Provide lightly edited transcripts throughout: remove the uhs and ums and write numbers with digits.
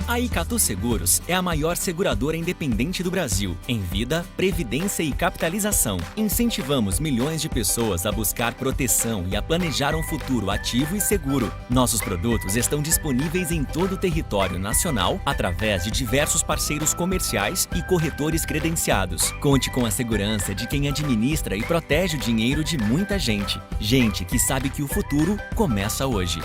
A Icatu Seguros é a maior seguradora independente do Brasil, em vida, previdência e capitalização. Incentivamos milhões de pessoas a buscar proteção e a planejar um futuro ativo e seguro. Nossos produtos estão disponíveis em todo o território nacional, através de diversos parceiros comerciais e corretores credenciados. Conte com a segurança de quem administra e protege o dinheiro de muita gente. Gente que sabe que o futuro começa hoje.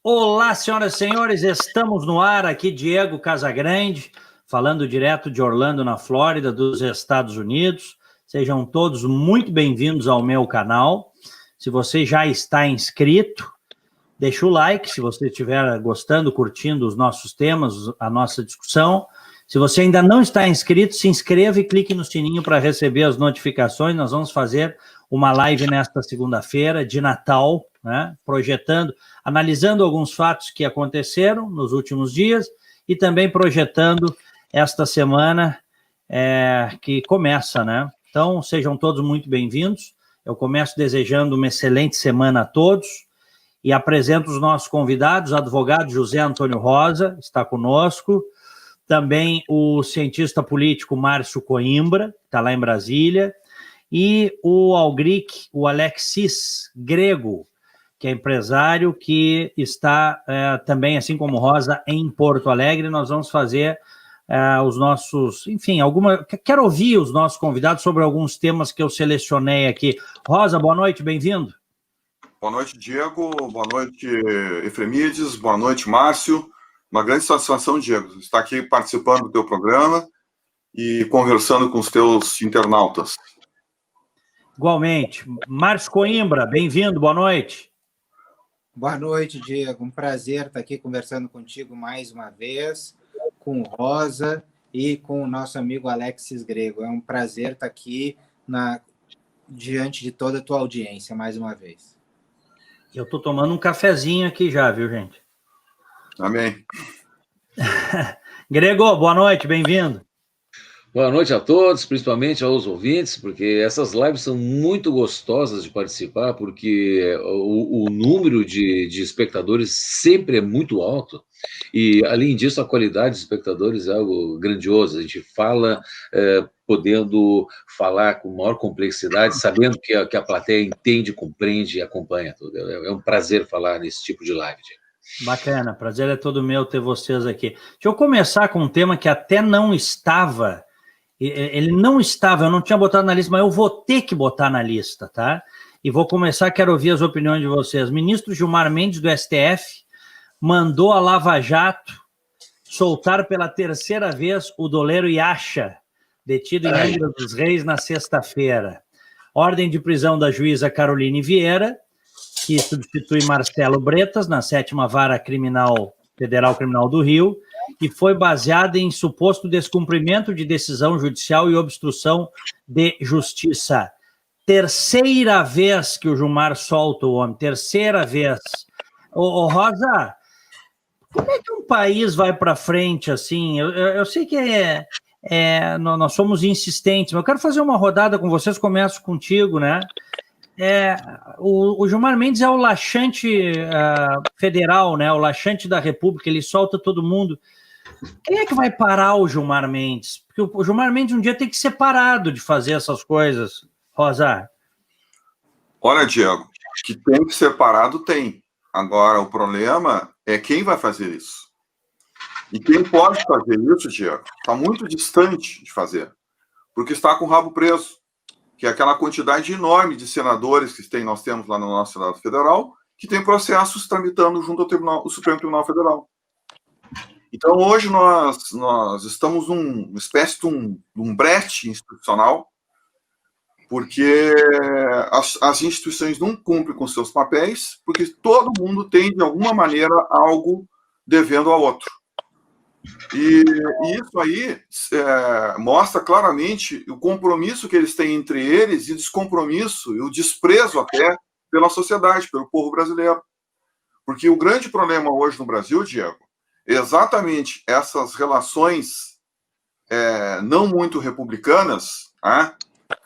Olá, senhoras e senhores, estamos no ar aqui, Diego Casagrande, falando direto de Orlando, na Flórida, dos Estados Unidos. Sejam todos muito bem-vindos ao meu canal. Se você já está inscrito, deixa o like, se você estiver gostando, curtindo os nossos temas, a nossa discussão. Se você ainda não está inscrito, se inscreva e clique no sininho para receber as notificações. Nós vamos fazer uma live nesta segunda-feira de Natal, né, analisando alguns fatos que aconteceram nos últimos dias e também projetando esta semana que começa, né? Então, sejam todos muito bem-vindos. Eu começo desejando uma excelente semana a todos e apresento os nossos convidados, o advogado José Antônio Rosa, está conosco, também o cientista político Márcio Coimbra, que está lá em Brasília, e o Algric, o Alexis Grego, que é empresário, que está também, assim como Rosa, em Porto Alegre. Nós vamos fazer os nossos, enfim, quero ouvir os nossos convidados sobre alguns temas que eu selecionei aqui. Rosa, boa noite, bem-vindo. Boa noite, Diego, boa noite, Efremides, boa noite, Márcio. Uma grande satisfação, Diego, estar aqui participando do teu programa e conversando com os teus internautas. Igualmente. Márcio Coimbra, bem-vindo, boa noite. Boa noite, Diego. Um prazer estar aqui conversando contigo mais uma vez, com Rosa e com o nosso amigo Alexis Grego. É um prazer estar aqui diante de toda a tua audiência mais uma vez. Eu estou tomando um cafezinho aqui já, viu, gente? Amém. Grego, boa noite, bem-vindo. Boa noite a todos, principalmente aos ouvintes, porque essas lives são muito gostosas de participar, porque o número de espectadores sempre é muito alto, e, além disso, a qualidade dos espectadores é algo grandioso. A gente fala podendo falar com maior complexidade, sabendo que a plateia entende, compreende e acompanha tudo. É um prazer falar nesse tipo de live, Diego. Bacana, prazer é todo meu ter vocês aqui. Deixa eu começar com um tema que até não estava... Ele não estava, eu não tinha botado na lista, mas eu vou ter que botar na lista, tá? E vou começar, quero ouvir as opiniões de vocês. Ministro Gilmar Mendes, do STF, mandou a Lava Jato soltar pela terceira vez o doleiro Yasha, detido em Angra dos Reis na sexta-feira. Ordem de prisão da juíza Caroline Vieira, que substitui Marcelo Bretas na 7ª Vara Federal Criminal do Rio, e foi baseada em suposto descumprimento de decisão judicial e obstrução de justiça. Terceira vez que o Gilmar solta o homem, terceira vez. Ô Rosa, como é que um país vai para frente assim? Eu sei que nós somos insistentes, mas eu quero fazer uma rodada com vocês, começo contigo, né? O Gilmar Mendes é o laxante federal, né? O laxante da República, ele solta todo mundo. Quem é que vai parar o Gilmar Mendes? Porque o Gilmar Mendes um dia tem que ser parado de fazer essas coisas, Rosa. Olha, Diego, que tem que ser parado, tem. Agora, o problema é quem vai fazer isso. E quem pode fazer isso, Diego, está muito distante de fazer, porque está com o rabo preso, que é aquela quantidade enorme de senadores que nós temos lá no nosso Senado Federal, que tem processos tramitando junto ao Supremo Tribunal Federal. Então, hoje nós estamos numa espécie de um brete institucional, porque as instituições não cumprem com seus papéis, porque todo mundo tem, de alguma maneira, algo devendo ao outro. E isso aí mostra claramente o compromisso que eles têm entre eles e o descompromisso e o desprezo até pela sociedade, pelo povo brasileiro. Porque o grande problema hoje no Brasil, Diego, é exatamente essas relações não muito republicanas, né?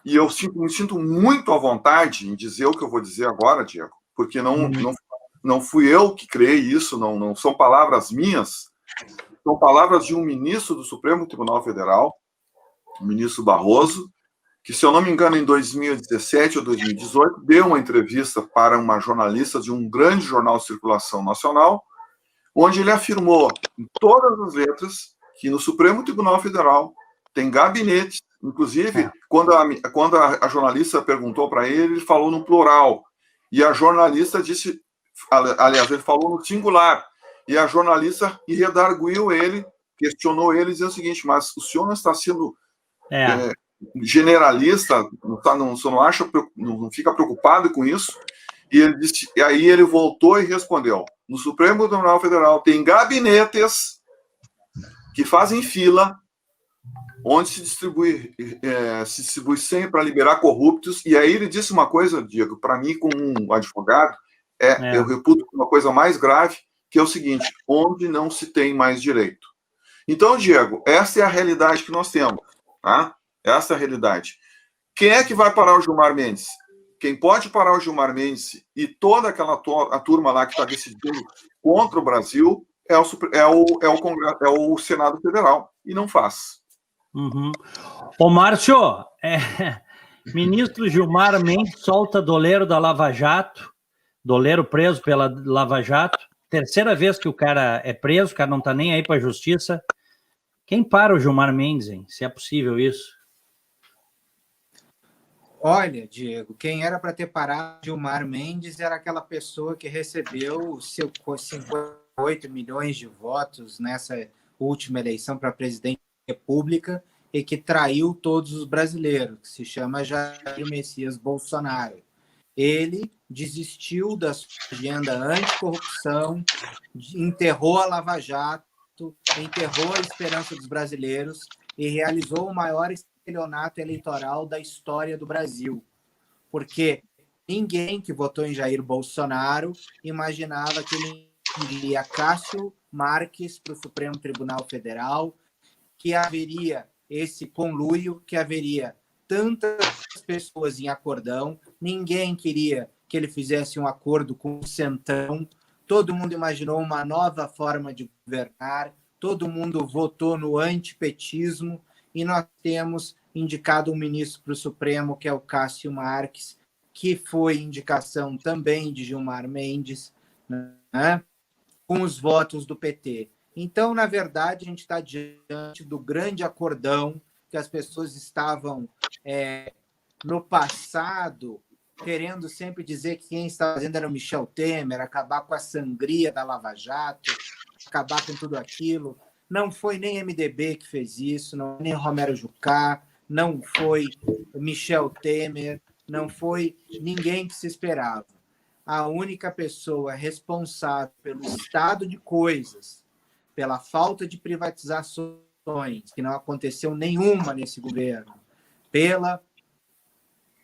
E eu me sinto muito à vontade em dizer o que eu vou dizer agora, Diego, porque não fui eu que criei isso, não são palavras minhas, são palavras de um ministro do Supremo Tribunal Federal, o ministro Barroso, que, se eu não me engano, em 2017 ou 2018, deu uma entrevista para uma jornalista de um grande jornal de circulação nacional, onde ele afirmou, em todas as letras, que no Supremo Tribunal Federal tem gabinetes, inclusive, quando a jornalista perguntou para ele falou no plural, e a jornalista disse, aliás, ele falou no singular, e a jornalista redarguiu ele, questionou ele, dizendo o seguinte, mas o senhor não está sendo generalista, você não acha, não fica preocupado com isso? E ele disse, e aí ele voltou e respondeu, no Supremo Tribunal Federal tem gabinetes que fazem fila, onde se distribui senha para liberar corruptos, e aí ele disse uma coisa, Diego, para mim, como um advogado, eu reputo uma coisa mais grave, que é o seguinte, onde não se tem mais direito. Então, Diego, essa é a realidade que nós temos, tá? Essa é a realidade. Quem é que vai parar o Gilmar Mendes? Quem pode parar o Gilmar Mendes e toda aquela a turma lá que está decidindo contra o Brasil é o Senado Federal, e não faz. Uhum. Ô, Márcio, ministro Gilmar Mendes solta doleiro da Lava Jato, doleiro preso pela Lava Jato, terceira vez que o cara é preso, o cara não está nem aí para a justiça. Quem para o Gilmar Mendes, hein? Se é possível isso? Olha, Diego, quem era para ter parado Gilmar Mendes era aquela pessoa que recebeu seus 58 milhões de votos nessa última eleição para presidente da República e que traiu todos os brasileiros, que se chama Jair Messias Bolsonaro. Ele desistiu da sua agenda anticorrupção, enterrou a Lava Jato, enterrou a esperança dos brasileiros e realizou o maior estelionato eleitoral da história do Brasil. Porque ninguém que votou em Jair Bolsonaro imaginava que ele iria Cássio Marques para o Supremo Tribunal Federal, que haveria esse conluio, que haveria tantas pessoas em acordão, ninguém queria que ele fizesse um acordo com o Centrão, todo mundo imaginou uma nova forma de governar, todo mundo votou no antipetismo, e nós temos indicado um ministro para o Supremo, que é o Cássio Marques, que foi indicação também de Gilmar Mendes, né, com os votos do PT. Então, na verdade, a gente está diante do grande acordão que as pessoas estavam no passado querendo sempre dizer que quem estava fazendo era o Michel Temer, acabar com a sangria da Lava Jato, acabar com tudo aquilo. Não foi nem MDB que fez isso, não nem Romero Jucá, não foi Michel Temer, não foi ninguém que se esperava. A única pessoa responsável pelo estado de coisas, pela falta de privatizações, que não aconteceu nenhuma nesse governo, pela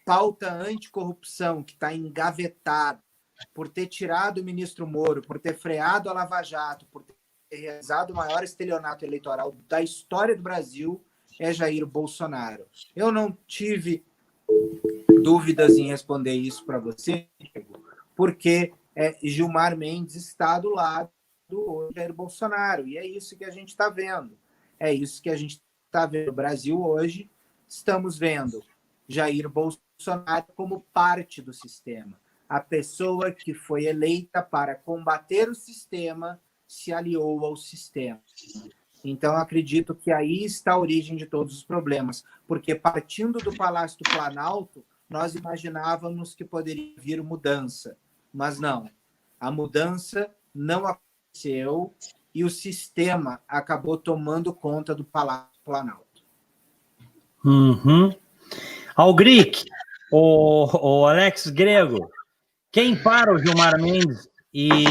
pauta anticorrupção que está engavetada, por ter tirado o ministro Moro, por ter freado a Lava Jato, por ter realizado o maior estelionato eleitoral da história do Brasil, é Jair Bolsonaro. Eu não tive dúvidas em responder isso para você, porque Gilmar Mendes está do lado do Jair Bolsonaro, e é isso que a gente está vendo. É isso que a gente está vendo no Brasil hoje. Estamos vendo Jair Bolsonaro como parte do sistema. A pessoa que foi eleita para combater o sistema se aliou ao sistema. Então, acredito que aí está a origem de todos os problemas, porque partindo do Palácio do Planalto, nós imaginávamos que poderia vir mudança, mas não. A mudança não aconteceu e o sistema acabou tomando conta do Palácio do Planalto. Uhum. Algric, o Alex Grego, quem para o Gilmar Mendes e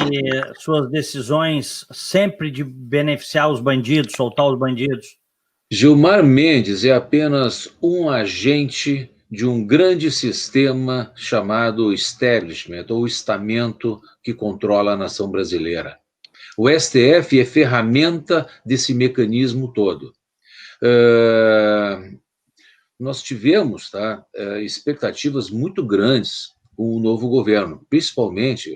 suas decisões sempre de beneficiar os bandidos, soltar os bandidos? Gilmar Mendes é apenas um agente de um grande sistema chamado establishment, ou estamento que controla a nação brasileira. O STF é ferramenta desse mecanismo todo. Nós tivemos expectativas muito grandes com o novo governo, principalmente,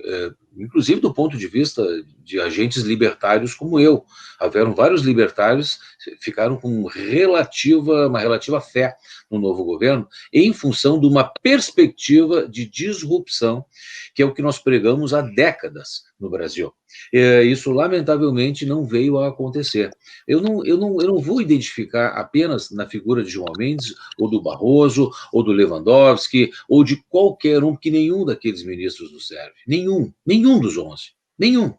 inclusive do ponto de vista de agentes libertários como eu. Houveram vários libertários que ficaram com uma relativa fé no novo governo, em função de uma perspectiva de disrupção, que é o que nós pregamos há décadas no Brasil. Isso, lamentavelmente, não veio a acontecer. Eu não vou identificar apenas na figura de Gilmar Mendes, ou do Barroso, ou do Lewandowski, ou de qualquer um, porque nenhum daqueles ministros nos serve. Nenhum dos 11. Nenhum.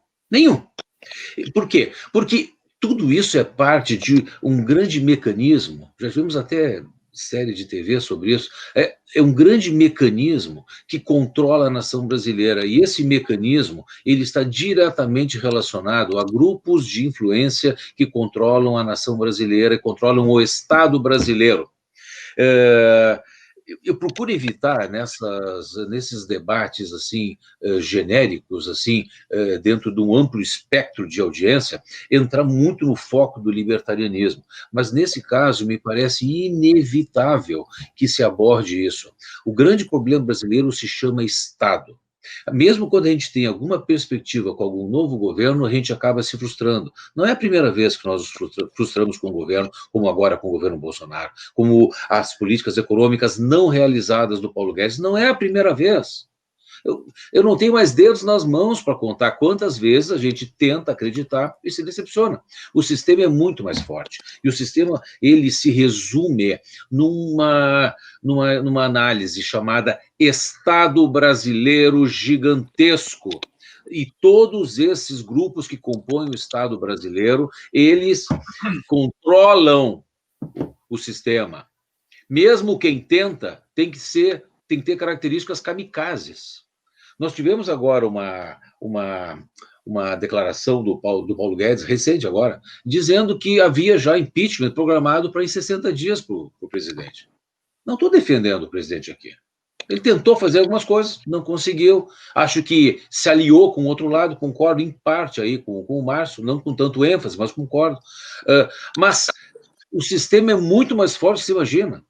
Por quê? Porque tudo isso é parte de um grande mecanismo, já tivemos até série de TV sobre isso, é um grande mecanismo que controla a nação brasileira, e esse mecanismo ele está diretamente relacionado a grupos de influência que controlam a nação brasileira e controlam o Estado brasileiro. Eu procuro evitar nesses debates assim genéricos, assim, dentro de um amplo espectro de audiência, entrar muito no foco do libertarianismo. Mas, nesse caso, me parece inevitável que se aborde isso. O grande problema brasileiro se chama Estado. Mesmo quando a gente tem alguma perspectiva com algum novo governo, a gente acaba se frustrando. Não é a primeira vez que nós nos frustramos com o governo, como agora com o governo Bolsonaro, como as políticas econômicas não realizadas do Paulo Guedes. Não é a primeira vez. Eu não tenho mais dedos nas mãos para contar quantas vezes a gente tenta acreditar e se decepciona. O sistema é muito mais forte. E o sistema, ele se resume numa análise chamada Estado brasileiro gigantesco. E todos esses grupos que compõem o Estado brasileiro, eles controlam o sistema. Mesmo quem tenta, tem que ter características kamikazes. Nós tivemos agora uma declaração do Paulo Guedes, recente agora, dizendo que havia já impeachment programado para em 60 dias para o presidente. Não estou defendendo o presidente aqui. Ele tentou fazer algumas coisas, não conseguiu. Acho que se aliou com o outro lado, concordo em parte aí com o Márcio, não com tanto ênfase, mas concordo. Mas o sistema é muito mais forte do que se imagina.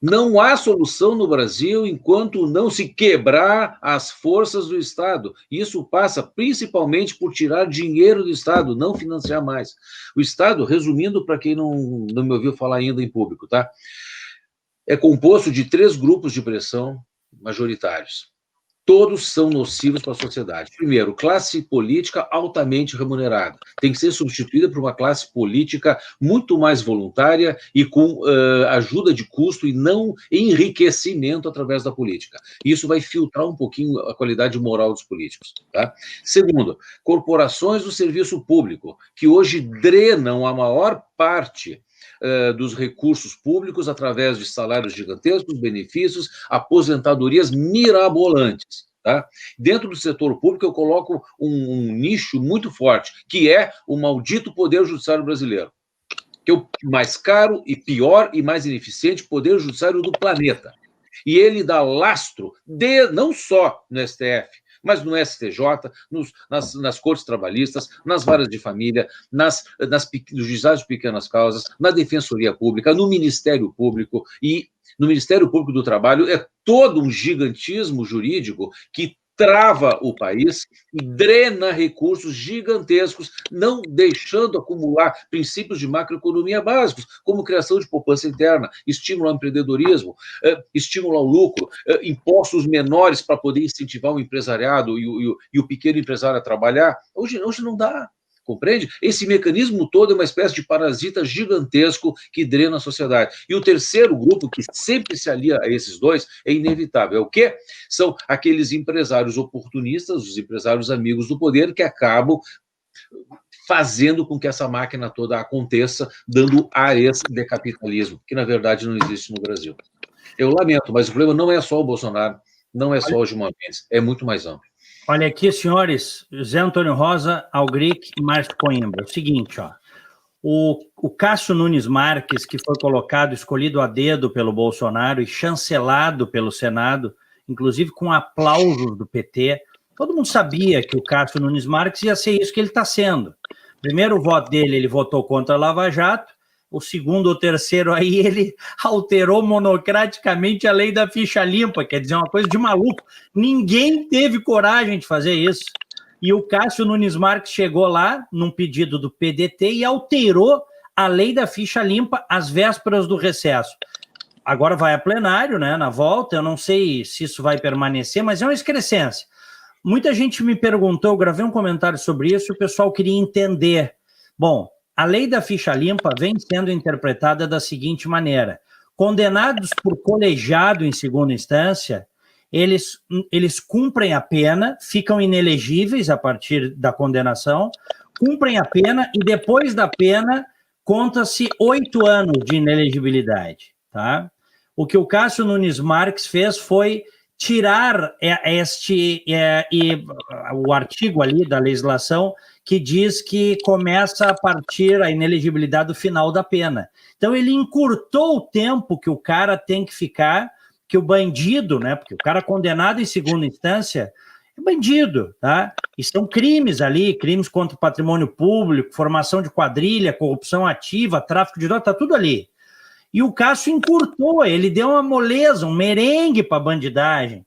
Não há solução no Brasil enquanto não se quebrar as forças do Estado. Isso passa principalmente por tirar dinheiro do Estado, não financiar mais. O Estado, resumindo para quem não me ouviu falar ainda em público, tá? É composto de 3 grupos de pressão majoritários. Todos são nocivos para a sociedade. Primeiro, classe política altamente remunerada. Tem que ser substituída por uma classe política muito mais voluntária e com ajuda de custo e não enriquecimento através da política. Isso vai filtrar um pouquinho a qualidade moral dos políticos. Tá? Segundo, corporações do serviço público, que hoje drenam a maior parte dos recursos públicos através de salários gigantescos, benefícios, aposentadorias mirabolantes. Tá? Dentro do setor público eu coloco um nicho muito forte, que é o maldito Poder Judiciário brasileiro, que é o mais caro e pior e mais ineficiente Poder Judiciário do planeta. E ele dá lastro não só no STF, mas no STJ, nas cortes trabalhistas, nas varas de família, nos juizados de pequenas causas, na Defensoria Pública, no Ministério Público, e no Ministério Público do Trabalho é todo um gigantismo jurídico que trava o país e drena recursos gigantescos, não deixando acumular princípios de macroeconomia básicos, como criação de poupança interna, estímulo ao empreendedorismo, estímulo ao lucro, impostos menores para poder incentivar o empresariado e o pequeno empresário a trabalhar. Hoje não dá. Compreende? Esse mecanismo todo é uma espécie de parasita gigantesco que drena a sociedade. E o terceiro grupo, que sempre se alia a esses dois, é inevitável. É o quê? São aqueles empresários oportunistas, os empresários amigos do poder, que acabam fazendo com que essa máquina toda aconteça, dando áreas de capitalismo, que, na verdade, não existe no Brasil. Eu lamento, mas o problema não é só o Bolsonaro, não é só o Gilmar Mendes, é muito mais amplo. Olha aqui, senhores, Zé Antônio Rosa, Algric e Márcio Coimbra. É o seguinte, ó. O Cássio Nunes Marques, que foi colocado, escolhido a dedo pelo Bolsonaro e chancelado pelo Senado, inclusive com aplausos do PT, todo mundo sabia que o Cássio Nunes Marques ia ser isso que ele está sendo. Primeiro voto dele, ele votou contra a Lava Jato, o segundo ou terceiro aí, ele alterou monocraticamente a lei da ficha limpa, quer dizer, uma coisa de maluco. Ninguém teve coragem de fazer isso. E o Cássio Nunes Marques chegou lá, num pedido do PDT, e alterou a lei da ficha limpa às vésperas do recesso. Agora vai a plenário, né, na volta, eu não sei se isso vai permanecer, mas é uma excrescência. Muita gente me perguntou, eu gravei um comentário sobre isso, o pessoal queria entender. Bom, a lei da ficha limpa vem sendo interpretada da seguinte maneira: condenados por colegiado em segunda instância, eles cumprem a pena, ficam inelegíveis a partir da condenação, cumprem a pena e depois da pena conta-se 8 anos de inelegibilidade, tá? O que o Cássio Nunes Marques fez foi tirar o artigo ali da legislação que diz que começa a partir a inelegibilidade do final da pena. Então ele encurtou o tempo que o cara tem que ficar, que o bandido, né? Porque o cara condenado em segunda instância é bandido, tá? E são crimes ali, crimes contra o patrimônio público, formação de quadrilha, corrupção ativa, tráfico de drogas, tá tudo ali. E o Cássio encurtou, ele deu uma moleza, um merengue para a bandidagem.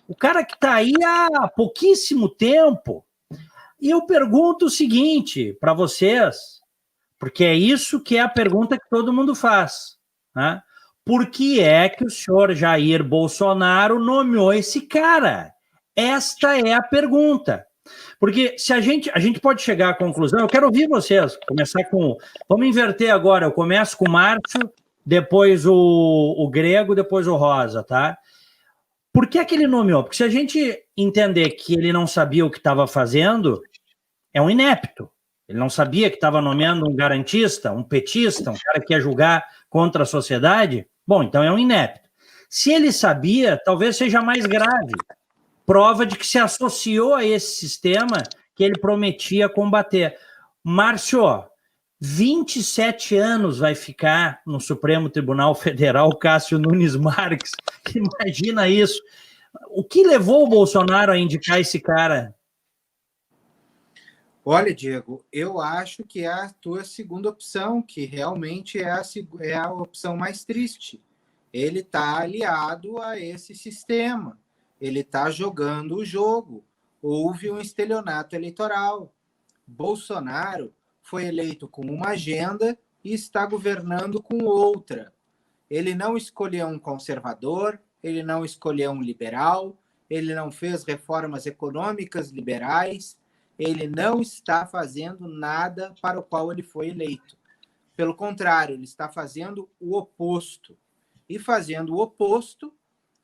O cara que está aí há pouquíssimo tempo. E eu pergunto o seguinte para vocês, porque é isso que é a pergunta que todo mundo faz, né? Por que é que o senhor Jair Bolsonaro nomeou esse cara? Esta é a pergunta. Porque se a gente pode chegar à conclusão, eu quero ouvir vocês, começar com... Vamos inverter agora, eu começo com o Márcio, depois o Grego, depois o Rosa, tá? Por que ele nomeou? Porque se a gente entender que ele não sabia o que estava fazendo, é um inepto. Ele não sabia que estava nomeando um garantista, um petista, um cara que ia julgar contra a sociedade. Bom, então é um inepto. Se ele sabia, talvez seja mais grave. Prova de que se associou a esse sistema que ele prometia combater. Márcio, 27 anos vai ficar no Supremo Tribunal Federal Cássio Nunes Marques. Imagina isso. O que levou o Bolsonaro a indicar esse cara? Olha, Diego, eu acho que é a tua segunda opção, que realmente é a opção mais triste. Ele está aliado a esse sistema. Ele está jogando o jogo. Houve um estelionato eleitoral. Bolsonaro foi eleito com uma agenda e está governando com outra. Ele não escolheu um conservador, ele não escolheu um liberal, ele não fez reformas econômicas liberais, ele não está fazendo nada para o qual ele foi eleito. Pelo contrário, ele está fazendo o oposto. E fazendo o oposto,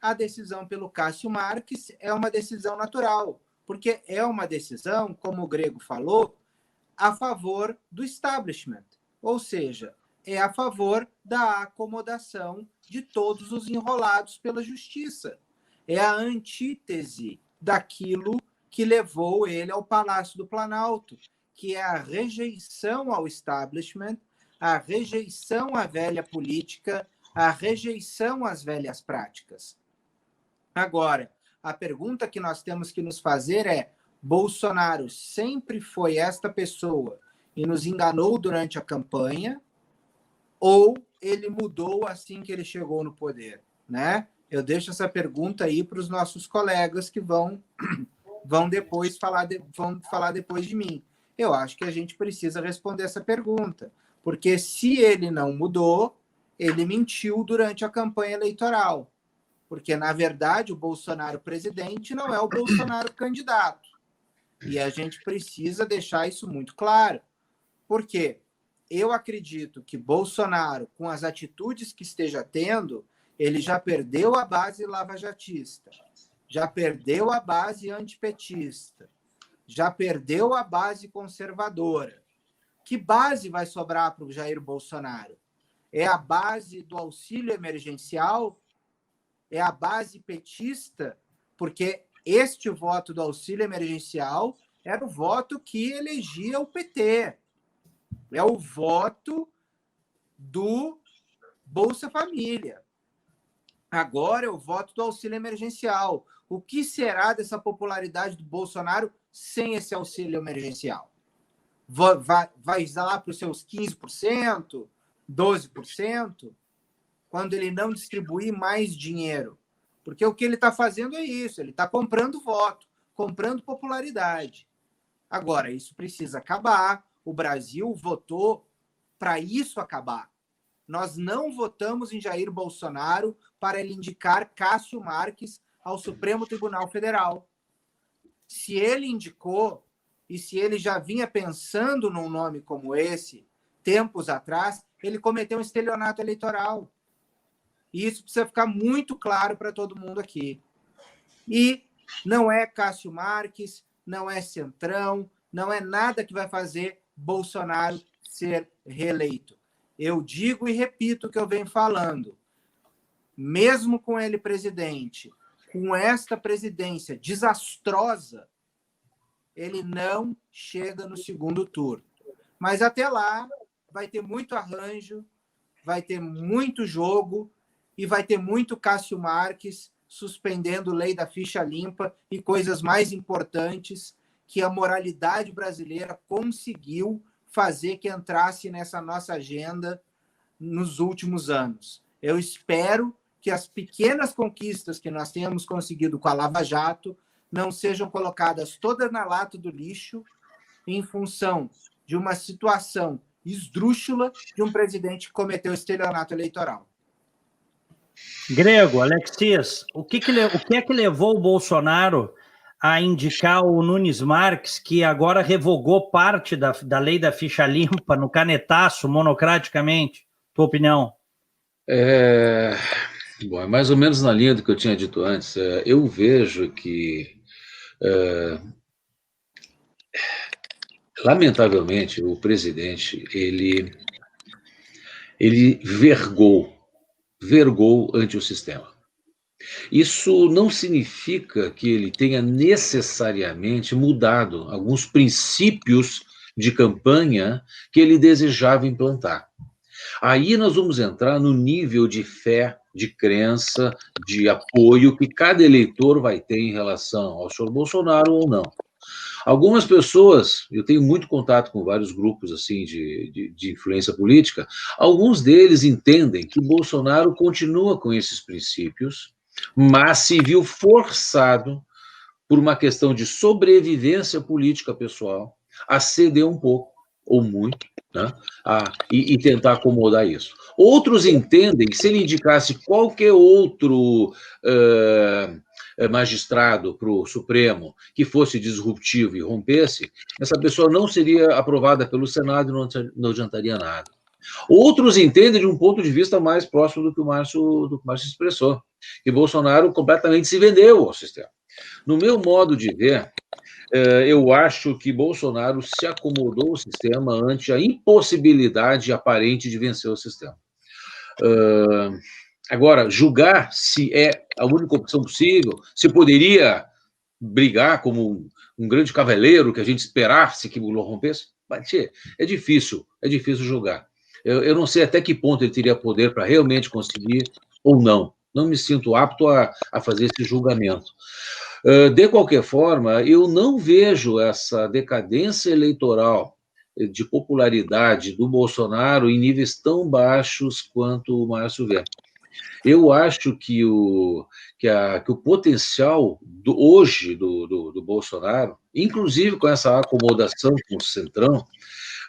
a decisão pelo Cássio Marques é uma decisão natural, porque é uma decisão, como o Grego falou, a favor do establishment, ou seja, é a favor da acomodação de todos os enrolados pela justiça. É a antítese daquilo que levou ele ao Palácio do Planalto, que é a rejeição ao establishment, a rejeição à velha política, a rejeição às velhas práticas. Agora, a pergunta que nós temos que nos fazer é: Bolsonaro sempre foi esta pessoa e nos enganou durante a campanha, ou ele mudou assim que ele chegou no poder, né? Eu deixo essa pergunta aí para os nossos colegas que vão depois vão falar depois de mim. Eu acho que a gente precisa responder essa pergunta, porque se ele não mudou, ele mentiu durante a campanha eleitoral, porque na verdade o Bolsonaro presidente não é o Bolsonaro candidato. E a gente precisa deixar isso muito claro. Por quê? Eu acredito que Bolsonaro, com as atitudes que esteja tendo, ele já perdeu a base lavajatista, já perdeu a base antipetista, já perdeu a base conservadora. Que base vai sobrar para o Jair Bolsonaro? É a base do auxílio emergencial? É a base petista? Porque este voto do auxílio emergencial era o voto que elegia o PT. É o voto do Bolsa Família. Agora é o voto do auxílio emergencial. O que será dessa popularidade do Bolsonaro sem esse auxílio emergencial? Vai lá para os seus 15%, 12%, quando ele não distribuir mais dinheiro? Porque o que ele está fazendo é isso, ele está comprando voto, comprando popularidade. Agora, isso precisa acabar. O Brasil votou para isso acabar. Nós não votamos em Jair Bolsonaro para ele indicar Cássio Marques ao Supremo Tribunal Federal. Se ele indicou, e se ele já vinha pensando num nome como esse, tempos atrás, ele cometeu um estelionato eleitoral. E isso precisa ficar muito claro para todo mundo aqui. E não é Cássio Marques, não é Centrão, não é nada que vai fazer Bolsonaro ser reeleito. Eu digo e repito o que eu venho falando. Mesmo com ele presidente, com esta presidência desastrosa, ele não chega no segundo turno. Mas até lá vai ter muito arranjo, vai ter muito jogo e vai ter muito Cássio Marques suspendendo lei da ficha limpa e coisas mais importantes que a moralidade brasileira conseguiu fazer que entrasse nessa nossa agenda nos últimos anos. Eu espero que as pequenas conquistas que nós tenhamos conseguido com a Lava Jato não sejam colocadas todas na lata do lixo em função de uma situação esdrúxula de um presidente que cometeu estelionato eleitoral. Grego, Alexias, o que é que levou o Bolsonaro a indicar o Nunes Marques, que agora revogou parte da lei da ficha limpa no canetaço, monocraticamente? Tua opinião? Bom, é mais ou menos na linha do que eu tinha dito antes. Eu vejo que, lamentavelmente, o presidente, ele vergou ante o sistema. Isso não significa que ele tenha necessariamente mudado alguns princípios de campanha que ele desejava implantar. Aí nós vamos entrar no nível de fé, de crença, de apoio que cada eleitor vai ter em relação ao senhor Bolsonaro ou não. Algumas pessoas, eu tenho muito contato com vários grupos assim de influência política, alguns deles entendem que Bolsonaro continua com esses princípios, mas se viu forçado, por uma questão de sobrevivência política pessoal, a ceder um pouco, ou muito, né, e tentar acomodar isso. Outros entendem que se ele indicasse qualquer outro magistrado para o Supremo que fosse disruptivo e rompesse, essa pessoa não seria aprovada pelo Senado e não adiantaria nada. Outros entendem de um ponto de vista mais próximo do que o Márcio expressou, que Bolsonaro completamente se vendeu ao sistema. No meu modo de ver, eu acho que Bolsonaro se acomodou ao sistema ante a impossibilidade aparente de vencer o sistema. Agora, julgar se é a única opção possível, se poderia brigar como um grande cavaleiro que a gente esperasse que o Lula rompesse, é difícil julgar. Eu não sei até que ponto ele teria poder para realmente conseguir ou não. Não me sinto apto a fazer esse julgamento. De qualquer forma, eu não vejo essa decadência eleitoral de popularidade do Bolsonaro em níveis tão baixos quanto o Márcio vê. Eu acho que o potencial hoje do Bolsonaro, inclusive com essa acomodação com o Centrão,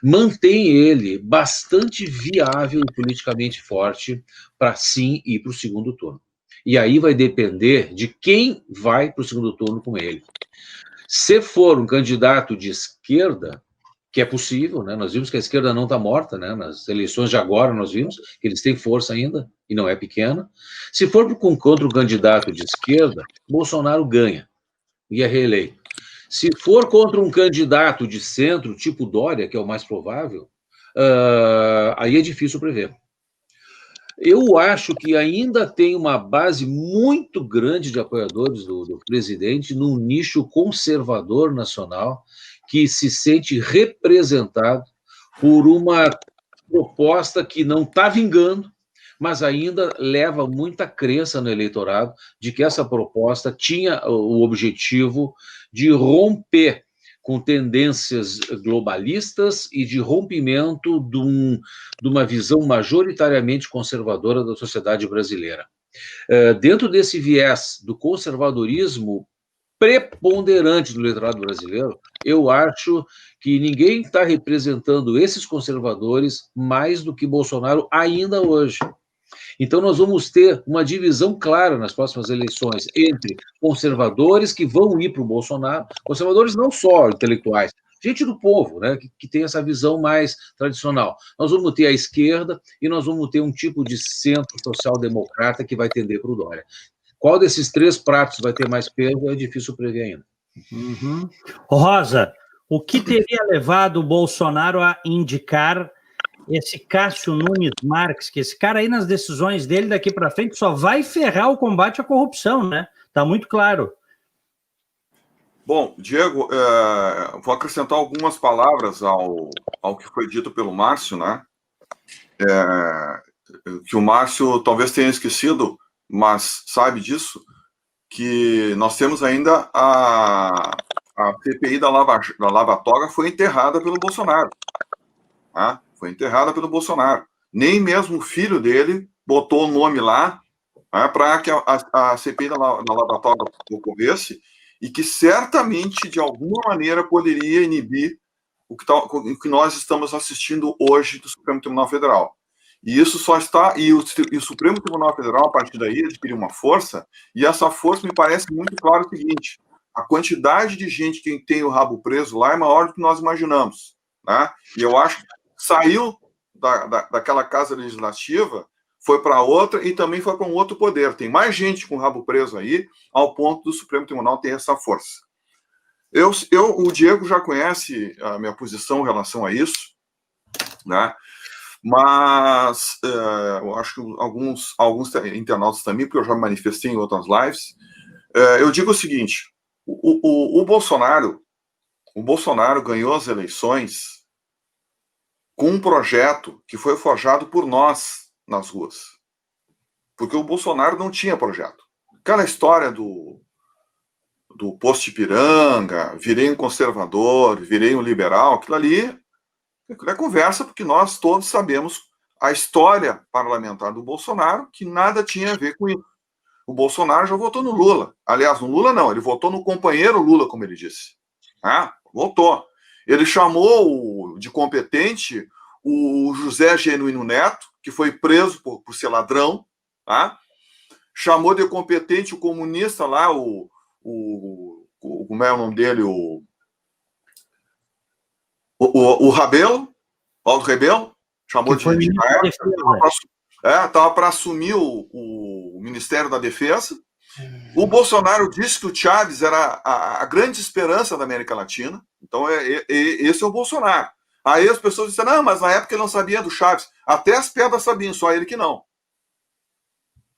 mantém ele bastante viável e politicamente forte para sim ir para o segundo turno. E aí vai depender de quem vai para o segundo turno com ele. Se for um candidato de esquerda, que é possível, né? Nós vimos que a esquerda não está morta, né? Nas eleições de agora nós vimos que eles têm força ainda, e não é pequena. Se for contra um candidato de esquerda, Bolsonaro ganha e é reeleito. Se for contra um candidato de centro, tipo Dória, que é o mais provável, aí é difícil prever. Eu acho que ainda tem uma base muito grande de apoiadores do presidente num nicho conservador nacional que se sente representado por uma proposta que não está vingando, mas ainda leva muita crença no eleitorado de que essa proposta tinha o objetivo de romper com tendências globalistas e de rompimento de uma visão majoritariamente conservadora da sociedade brasileira. Dentro desse viés do conservadorismo preponderante do eleitorado brasileiro, eu acho que ninguém está representando esses conservadores mais do que Bolsonaro ainda hoje. Então, nós vamos ter uma divisão clara nas próximas eleições entre conservadores que vão ir para o Bolsonaro, conservadores não só intelectuais, gente do povo, né, que tem essa visão mais tradicional. Nós vamos ter a esquerda e nós vamos ter um tipo de centro social-democrata que vai tender para o Dória. Qual desses três pratos vai ter mais peso é difícil prever ainda. Uhum. Rosa, o que teria levado o Bolsonaro a indicar esse Cássio Nunes Marques, que esse cara aí nas decisões dele daqui para frente só vai ferrar o combate à corrupção, né? Tá muito claro. Bom, Diego, vou acrescentar algumas palavras ao que foi dito pelo Márcio, né? Que o Márcio talvez tenha esquecido, mas sabe disso, que nós temos ainda a CPI da Lava Toga foi enterrada pelo Bolsonaro. Tá? Foi enterrada pelo Bolsonaro. Nem mesmo o filho dele botou o nome lá, né, para que a CPI da Lava Toga ocorresse e que certamente, de alguma maneira, poderia inibir o que nós estamos assistindo hoje do Supremo Tribunal Federal. E isso só está... E o Supremo Tribunal Federal, a partir daí, adquiriu uma força, e essa força me parece muito clara o seguinte: a quantidade de gente que tem o rabo preso lá é maior do que nós imaginamos. Né? E eu acho que saiu daquela casa legislativa, foi para outra e também foi para um outro poder. Tem mais gente com o rabo preso aí, ao ponto do Supremo Tribunal ter essa força. O Diego já conhece a minha posição em relação a isso, né? Mas eu acho que alguns internautas também, porque eu já me manifestei em outras lives, eu digo o seguinte: o Bolsonaro ganhou as eleições com um projeto que foi forjado por nós nas ruas. Porque o Bolsonaro não tinha projeto. Aquela história do posto Ipiranga, virei um conservador, virei um liberal, aquilo é conversa, porque nós todos sabemos a história parlamentar do Bolsonaro, que nada tinha a ver com isso. O Bolsonaro já votou no Lula. Aliás, no Lula não, ele votou no companheiro Lula, como ele disse. Votou. Ele chamou de competente o José Genuíno Neto, que foi preso por ser ladrão, tá? Chamou de competente o comunista lá, como é o nome dele? O Rabelo, Aldo Rebelo, chamou de estava para assumir o Ministério da Defesa. O Bolsonaro disse que o Chávez era a grande esperança da América Latina. Então, esse é o Bolsonaro. Aí as pessoas disseram, não, mas na época ele não sabia do Chávez. Até as pedras sabiam, só ele que não.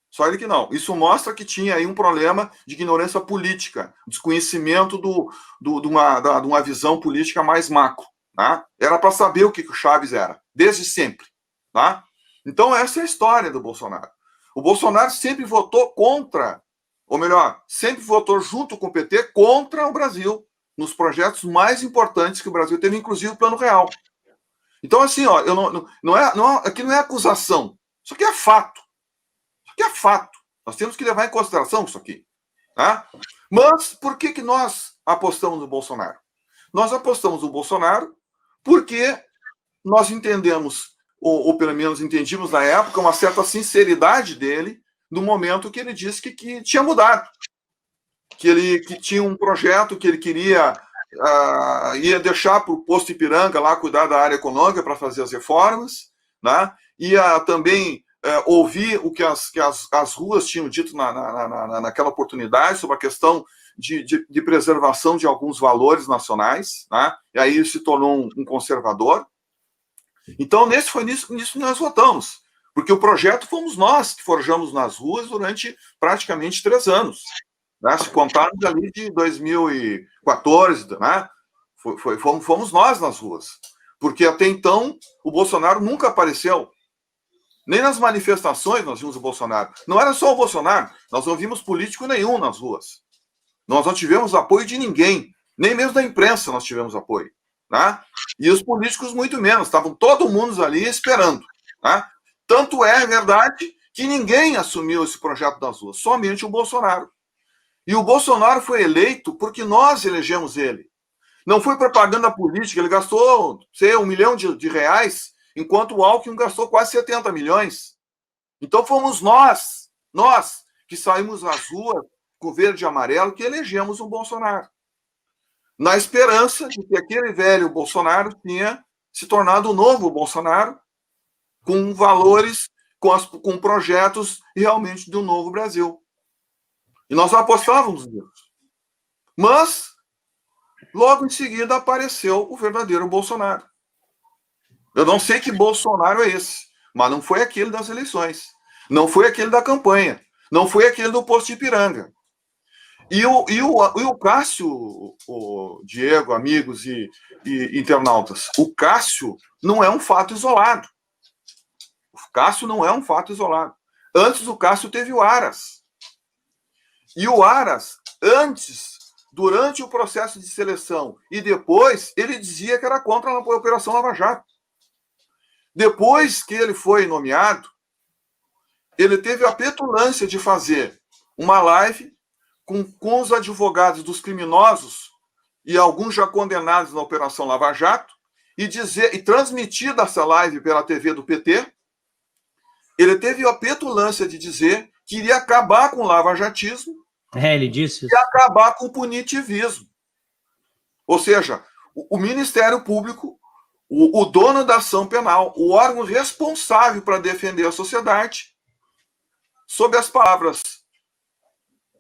Só ele que não. Isso mostra que tinha aí um problema de ignorância política, desconhecimento de uma visão política mais macro. Tá? Era para saber o que o Chávez era, desde sempre. Tá? Então, essa é a história do Bolsonaro. O Bolsonaro sempre votou contra, ou melhor, sempre votou junto com o PT contra o Brasil, nos projetos mais importantes que o Brasil teve, inclusive o Plano Real. Então, assim, ó, aqui não é acusação, isso aqui é fato. Isso aqui é fato. Nós temos que levar em consideração isso aqui. Tá? Mas por que nós apostamos no Bolsonaro? Nós apostamos no Bolsonaro porque nós entendemos, ou pelo menos entendimos na época, uma certa sinceridade dele no momento que ele disse que tinha mudado. Que tinha um projeto que ele queria ia deixar para o posto Ipiranga lá cuidar da área econômica para fazer as reformas, né? Ia também ouvir o que as ruas tinham dito naquela oportunidade sobre a questão de preservação de alguns valores nacionais, né? E aí ele se tornou um conservador. Então, foi nisso que nós votamos. Porque o projeto fomos nós que forjamos nas ruas durante praticamente 3 anos. Né? Se contarmos ali de 2014, né? Fomos nós nas ruas. Porque até então o Bolsonaro nunca apareceu. Nem nas manifestações nós vimos o Bolsonaro. Não era só o Bolsonaro, nós não vimos político nenhum nas ruas. Nós não tivemos apoio de ninguém. Nem mesmo da imprensa nós tivemos apoio. Né? E os políticos muito menos. Estavam todo mundo ali esperando. Né? Tanto é verdade que ninguém assumiu esse projeto das ruas. Somente o Bolsonaro. E o Bolsonaro foi eleito porque nós elegemos ele. Não foi propaganda política. Ele gastou, sei, R$1 milhão de reais, enquanto o Alckmin gastou quase 70 milhões. Então fomos nós que saímos às ruas com verde e amarelo, que elegemos o Bolsonaro. Na esperança de que aquele velho Bolsonaro tinha se tornado o novo Bolsonaro, com valores, com projetos realmente do novo Brasil. E nós apostávamos nisso. Mas, logo em seguida, apareceu o verdadeiro Bolsonaro. Eu não sei que Bolsonaro é esse, mas não foi aquele das eleições. Não foi aquele da campanha. Não foi aquele do posto de Ipiranga. E o Cássio, o Diego, amigos e internautas, o Cássio não é um fato isolado. O Cássio não é um fato isolado. Antes do Cássio teve o Aras. E o Aras, antes, durante o processo de seleção e depois, ele dizia que era contra a Operação Lava Jato. Depois que ele foi nomeado, ele teve a petulância de fazer uma live com os advogados dos criminosos e alguns já condenados na Operação Lava Jato e transmitir essa live pela TV do PT. Ele teve a petulância de dizer que iria acabar com o lavajatismo. Ele disse isso. E acabar com o punitivismo. Ou seja, o Ministério Público, o dono da ação penal, o órgão responsável para defender a sociedade, sob as palavras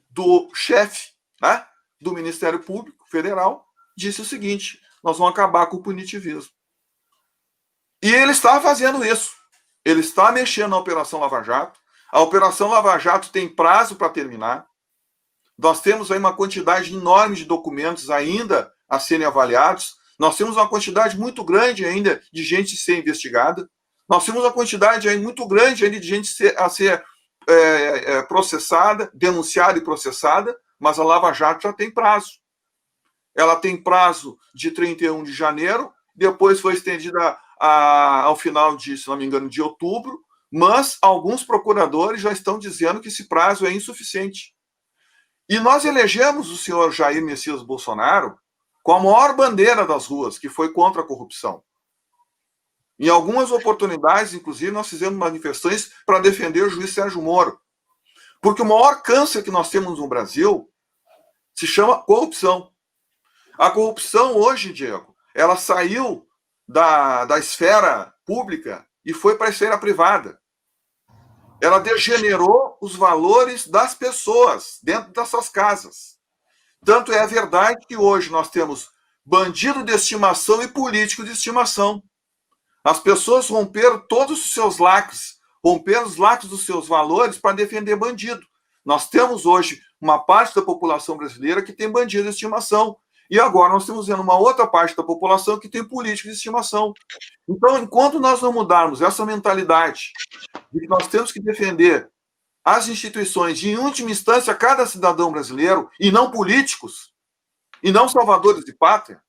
do chefe, né, do Ministério Público Federal, disse o seguinte: nós vamos acabar com o punitivismo. E ele está fazendo isso. Ele está mexendo na Operação Lava Jato. A Operação Lava Jato tem prazo para terminar. Nós temos aí uma quantidade enorme de documentos ainda a serem avaliados. Nós temos uma quantidade muito grande ainda de gente a ser investigada. Nós temos uma quantidade aí muito grande ainda de gente a ser processada, denunciada e processada, mas a Lava Jato já tem prazo. Ela tem prazo de 31 de janeiro, depois foi estendida ao final de, se não me engano, de outubro, mas alguns procuradores já estão dizendo que esse prazo é insuficiente. E nós elegemos o senhor Jair Messias Bolsonaro com a maior bandeira das ruas, que foi contra a corrupção. Em algumas oportunidades, inclusive, nós fizemos manifestações para defender o juiz Sérgio Moro. Porque o maior câncer que nós temos no Brasil se chama corrupção. A corrupção hoje, Diego, ela saiu da esfera pública e foi para a esfera privada. Ela degenerou os valores das pessoas dentro dessas casas. Tanto é verdade que hoje nós temos bandido de estimação e político de estimação. As pessoas romperam todos os seus lacres, romperam os lacres dos seus valores para defender bandido. Nós temos hoje uma parte da população brasileira que tem bandido de estimação. E agora nós estamos vendo uma outra parte da população que tem político de estimação. Então, enquanto nós não mudarmos essa mentalidade de que nós temos que defender as instituições, e em última instância, cada cidadão brasileiro, e não políticos, e não salvadores de pátria,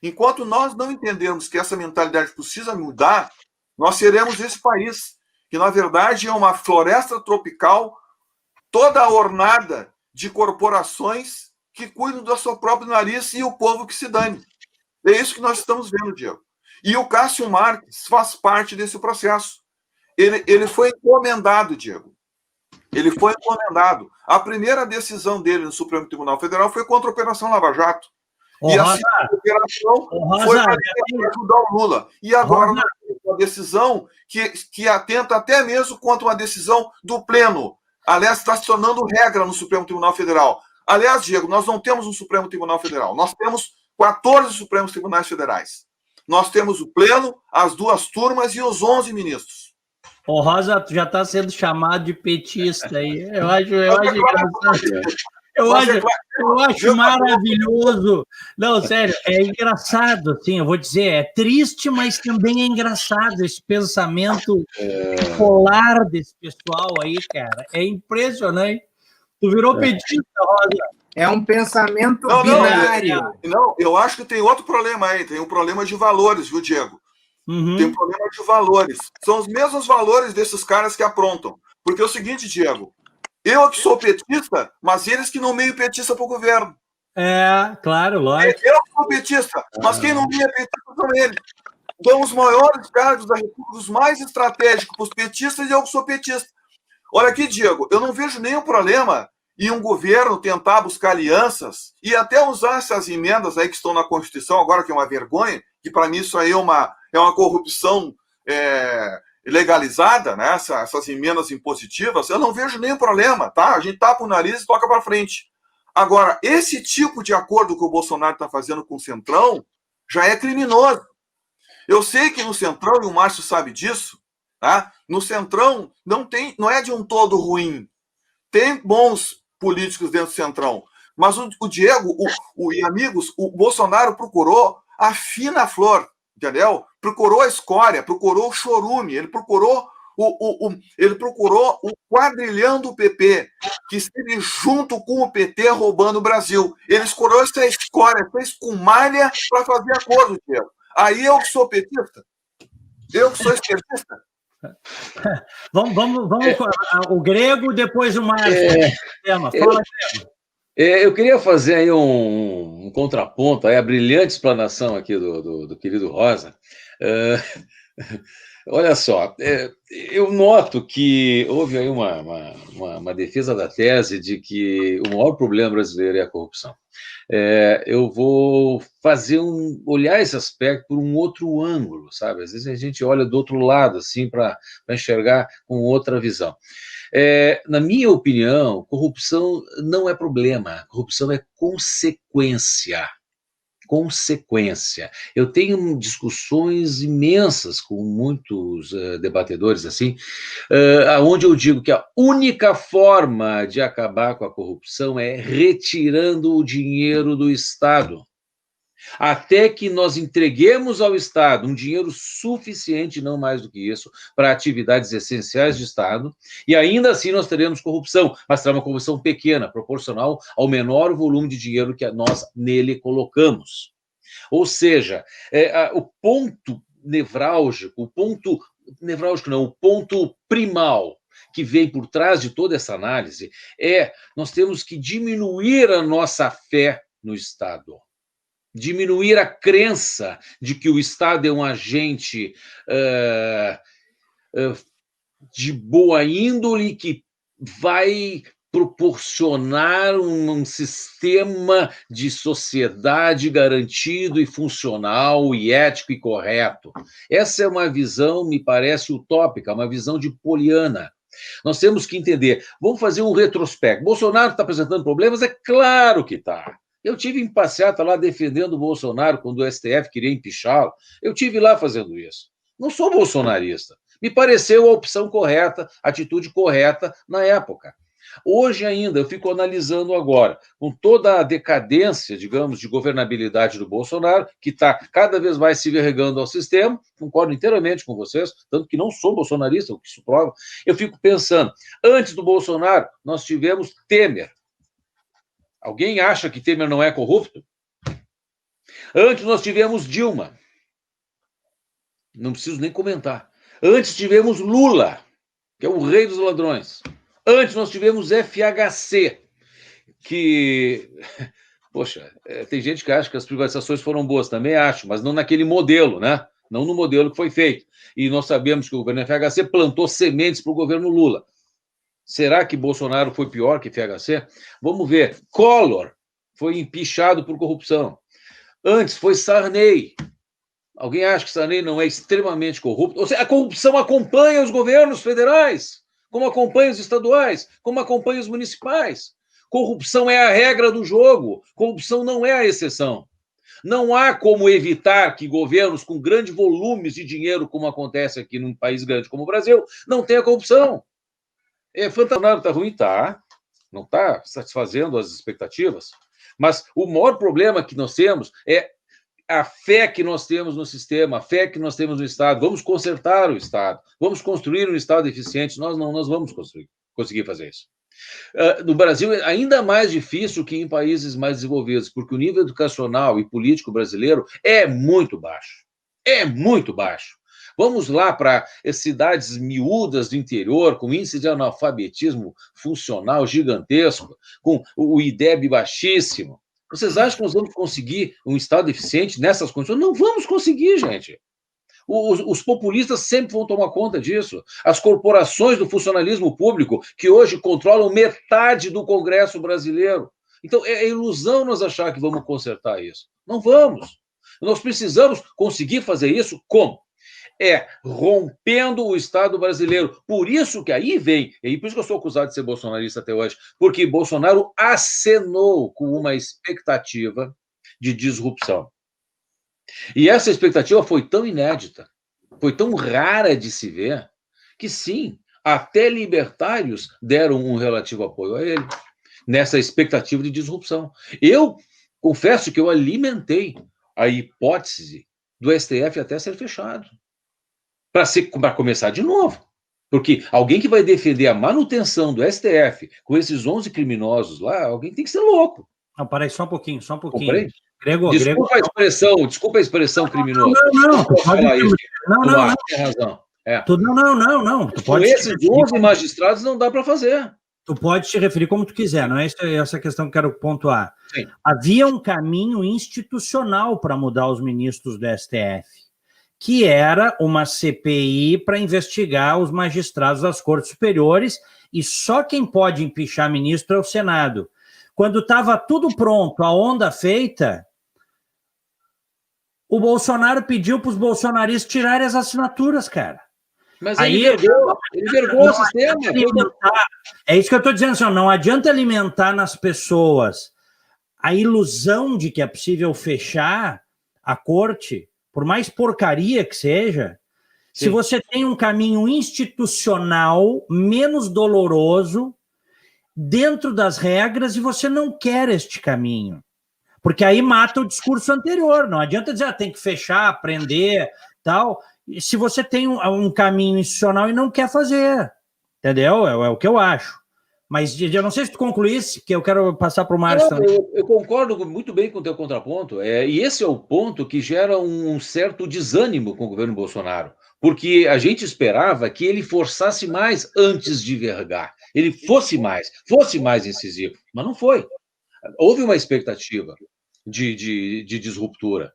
enquanto nós não entendermos que essa mentalidade precisa mudar, nós seremos esse país, que na verdade é uma floresta tropical toda ornada de corporações que cuidam do seu próprio nariz e o povo que se dane. É isso que nós estamos vendo, Diego. E o Cássio Marques faz parte desse processo. Ele foi encomendado, Diego. Ele foi encomendado. A primeira decisão dele no Supremo Tribunal Federal foi contra a Operação Lava Jato. E a segunda operação foi para ajudar o Lula. E agora uma decisão que atenta até mesmo contra uma decisão do Pleno. Aliás, está se tornando regra no Supremo Tribunal Federal. Aliás, Diego, nós não temos um Supremo Tribunal Federal. Nós temos 14 Supremos Tribunais Federais. Nós temos o Pleno, as 2 turmas e os 11 ministros. O Rosa, tu já está sendo chamado de petista aí. Eu acho engraçado. Eu acho maravilhoso. Não, sério, é engraçado, assim, eu vou dizer, é triste, mas também é engraçado esse pensamento polar desse pessoal aí, cara. É impressionante. Tu virou petista, Rosa. É um pensamento binário. Não, eu acho que tem outro problema aí, tem um problema de valores, viu, Diego? Tem um problema de valores. São os mesmos valores desses caras que aprontam. Porque é o seguinte, Diego, eu que sou petista, mas eles que nomeiam petista para o governo. É, claro, lógico. Eu que sou petista, mas quem nomeia petista são eles. Dão os maiores cargos da República, os mais estratégicos para os petistas, e eu que sou petista. Olha aqui, Diego, eu não vejo nenhum problema em um governo tentar buscar alianças e até usar essas emendas aí que estão na Constituição, agora que é uma vergonha, que para mim isso aí é uma corrupção legalizada, né? Essas emendas impositivas, eu não vejo nenhum problema, tá? A gente tapa o nariz e toca para frente. Agora, esse tipo de acordo que o Bolsonaro está fazendo com o Centrão já é criminoso. Eu sei que no Centrão, e o Márcio sabe disso, tá? No Centrão não é de um todo ruim. Tem bons políticos dentro do Centrão. Mas o Diego e amigos, o Bolsonaro procurou a fina flor, entendeu? Procurou a escória, procurou o chorume, ele procurou o quadrilhão do PP, que esteve junto com o PT roubando o Brasil. Ele escolheu essa escória, essa escumalha para fazer acordo, Diego. Aí eu que sou petista, eu que sou esquerdista. Vamos o Grego, depois o Márcio. Fala, Grego. Eu queria fazer aí um contraponto, aí a brilhante explanação aqui do querido Rosa. Olha só, eu noto que houve aí uma defesa da tese de que o maior problema brasileiro é a corrupção. Eu vou olhar esse aspecto por um outro ângulo, sabe? Às vezes a gente olha do outro lado, assim, para enxergar com outra visão. Na minha opinião, corrupção não é problema, corrupção é consequência. Eu tenho discussões imensas com muitos debatedores, assim, onde eu digo que a única forma de acabar com a corrupção é retirando o dinheiro do Estado. Até que nós entreguemos ao Estado um dinheiro suficiente, não mais do que isso, para atividades essenciais de Estado, e ainda assim nós teremos corrupção, mas será uma corrupção pequena, proporcional ao menor volume de dinheiro que nós nele colocamos. Ou seja, o ponto nevrálgico, o ponto primal que vem por trás de toda essa análise nós temos que diminuir a nossa fé no Estado. Diminuir a crença de que o Estado é um agente de boa índole que vai proporcionar um sistema de sociedade garantido e funcional e ético e correto. Essa é uma visão, me parece, utópica, uma visão de Poliana. Nós temos que entender, vamos fazer um retrospecto. Bolsonaro está apresentando problemas? É claro que está. Eu tive em passeata lá defendendo o Bolsonaro quando o STF queria empichá-lo. Eu tive lá fazendo isso. Não sou bolsonarista. Me pareceu a opção correta, a atitude correta na época. Hoje ainda, eu fico analisando agora, com toda a decadência, digamos, de governabilidade do Bolsonaro, que está cada vez mais se verregando ao sistema, concordo inteiramente com vocês, tanto que não sou bolsonarista, o que isso prova, eu fico pensando, antes do Bolsonaro, nós tivemos Temer. Alguém acha que Temer não é corrupto? Antes nós tivemos Dilma. Não preciso nem comentar. Antes tivemos Lula, que é o rei dos ladrões. Antes nós tivemos FHC, que... Poxa, tem gente que acha que as privatizações foram boas, também acho, mas não naquele modelo, né? Não no modelo que foi feito. E nós sabemos que o governo FHC plantou sementes para o governo Lula. Será que Bolsonaro foi pior que FHC? Vamos ver. Collor foi empichado por corrupção. Antes foi Sarney. Alguém acha que Sarney não é extremamente corrupto? Ou seja, a corrupção acompanha os governos federais, como acompanha os estaduais, como acompanha os municipais. Corrupção é a regra do jogo. Corrupção não é a exceção. Não há como evitar que governos com grandes volumes de dinheiro, como acontece aqui num país grande como o Brasil, não tenha corrupção. Bolsonaro está ruim? Tá. Não está satisfazendo as expectativas. Mas o maior problema que nós temos é a fé que nós temos no sistema, a fé que nós temos no Estado. Vamos consertar o Estado, vamos construir um Estado eficiente. Nós vamos conseguir fazer isso. No Brasil é ainda mais difícil que em países mais desenvolvidos, porque o nível educacional e político brasileiro é muito baixo. É muito baixo. Vamos lá para cidades miúdas do interior, com índice de analfabetismo funcional gigantesco, com o IDEB baixíssimo. Vocês acham que nós vamos conseguir um Estado eficiente nessas condições? Não vamos conseguir, gente. Os populistas sempre vão tomar conta disso. As corporações do funcionalismo público, que hoje controlam metade do Congresso brasileiro. Então, é ilusão nós achar que vamos consertar isso. Não vamos. Nós precisamos conseguir fazer isso como? Rompendo o Estado brasileiro. Por isso que aí vem, e por isso que eu sou acusado de ser bolsonarista até hoje, porque Bolsonaro acenou com uma expectativa de disrupção. E essa expectativa foi tão inédita, foi tão rara de se ver, que sim, até libertários deram um relativo apoio a ele, nessa expectativa de disrupção. Eu confesso que eu alimentei a hipótese do STF até ser fechado, para começar de novo. Porque alguém que vai defender a manutenção do STF com esses 11 criminosos lá, alguém tem que ser louco. Não, peraí, só um pouquinho. Comprei? Grego, desculpa a expressão criminoso. Não, tu pode falar isso. Não. Tem razão. Não. Tu pode com esses 11 magistrados não dá para fazer. Tu pode te referir como tu quiser, não é essa questão que eu quero pontuar. Sim. Havia um caminho institucional para mudar os ministros do STF, que era uma CPI para investigar os magistrados das Cortes Superiores, e só quem pode empichar ministro é o Senado. Quando estava tudo pronto, a onda feita, o Bolsonaro pediu para os bolsonaristas tirarem as assinaturas, cara. Mas aí ele vergou o sistema. É isso que eu estou dizendo, senhor. Não adianta alimentar nas pessoas a ilusão de que é possível fechar a corte, por mais porcaria que seja, se você tem um caminho institucional menos doloroso, dentro das regras, e você não quer este caminho. Porque aí mata o discurso anterior. Não adianta dizer, tem que fechar, prender, tal, se você tem um caminho institucional e não quer fazer. Entendeu? É o que eu acho. Mas eu não sei se tu concluísse, que eu quero passar para o Márcio também. Eu concordo muito bem com o teu contraponto, e esse é o ponto que gera um certo desânimo com o governo Bolsonaro, porque a gente esperava que ele forçasse mais antes de vergar, ele fosse mais incisivo, mas não foi. Houve uma expectativa de disruptura,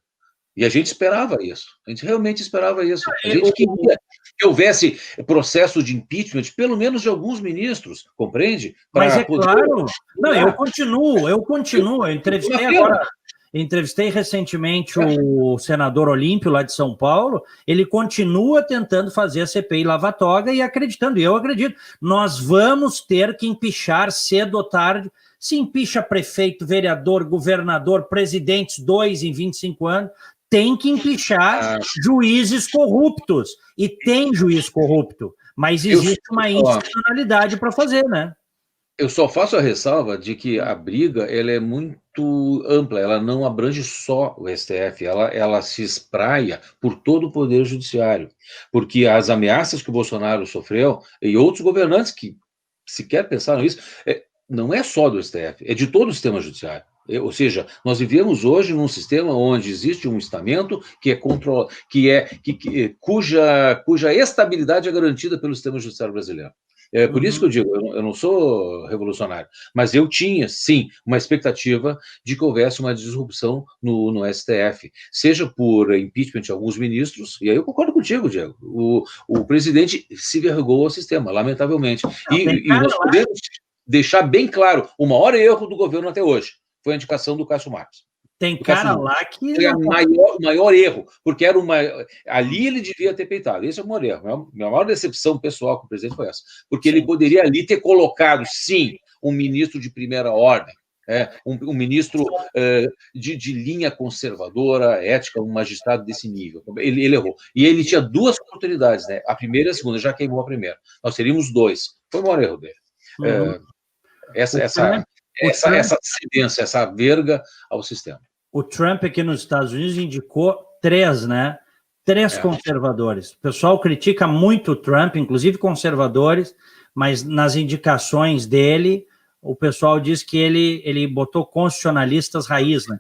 e a gente esperava isso, a gente realmente esperava isso. A gente queria que houvesse processo de impeachment, pelo menos de alguns ministros, compreende? Mas claro, não, eu continuo, eu entrevistei recentemente o senador Olímpio, lá de São Paulo, ele continua tentando fazer a CPI lava-toga e acreditando, e eu acredito, nós vamos ter que empichar cedo ou tarde. Se empicha prefeito, vereador, governador, presidentes, 2 em 25 anos, tem que empichar juízes corruptos. E tem juiz corrupto, mas existe uma institucionalidade para fazer, né? Eu só faço a ressalva de que a briga ela é muito ampla, ela não abrange só o STF, ela se espraia por todo o Poder Judiciário, porque as ameaças que o Bolsonaro sofreu, e outros governantes que sequer pensaram nisso, não é só do STF, é de todo o sistema judiciário. Ou seja, nós vivemos hoje num sistema onde existe um estamento cuja estabilidade é garantida pelo sistema judiciário brasileiro. É por isso que eu digo, eu não sou revolucionário, mas eu tinha, sim, uma expectativa de que houvesse uma disrupção no STF, seja por impeachment de alguns ministros, e aí eu concordo contigo, Diego, o presidente se vergou ao sistema, lamentavelmente. E nós podemos deixar bem claro, o maior erro do governo até hoje foi a indicação do Cássio Marcos. Tem cara lá que... Foi o maior erro, porque ali ele devia ter peitado. Esse é o maior erro. A minha maior decepção pessoal com o presidente foi essa. Porque ele poderia ali ter colocado, sim, um ministro de primeira ordem, Um ministro de linha conservadora, ética, um magistrado desse nível. Ele errou. E ele tinha duas oportunidades, né? A primeira e a segunda, já queimou a primeira. Nós teríamos dois. Foi o maior erro dele. Essa cedência, essa verga ao sistema. O Trump aqui nos Estados Unidos indicou três, né? Três conservadores. O pessoal critica muito o Trump, inclusive conservadores, mas nas indicações dele, o pessoal diz que ele botou constitucionalistas raiz, né?